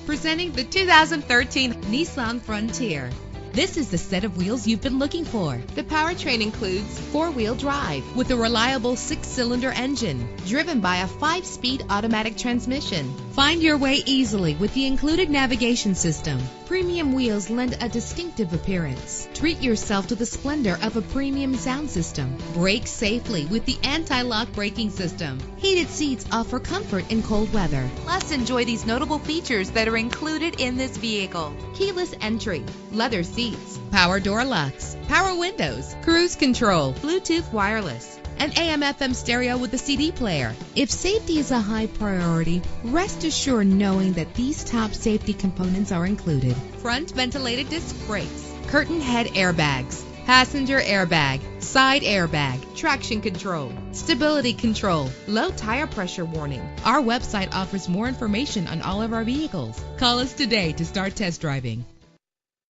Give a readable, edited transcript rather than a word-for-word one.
Presenting the 2013 Nissan Frontier. This is the set of wheels you've been looking for. The powertrain includes four-wheel drive with a reliable 6-cylinder engine driven by a 5-speed automatic transmission. Find your way easily with the included navigation system. Premium wheels lend a distinctive appearance. Treat yourself to the splendor of a premium sound system. Brake safely with the anti-lock braking system. Heated seats offer comfort in cold weather. Plus, enjoy these notable features that are included in this vehicle: keyless entry, leather seats, power door locks, power windows, cruise control, Bluetooth wireless, an AM/FM stereo with a CD player. If safety is a high priority, rest assured knowing that these top safety components are included: front ventilated disc brakes, curtain head airbags, passenger airbag, side airbag, traction control, stability control, low tire pressure warning. Our website offers more information on all of our vehicles. Call us today to start test driving.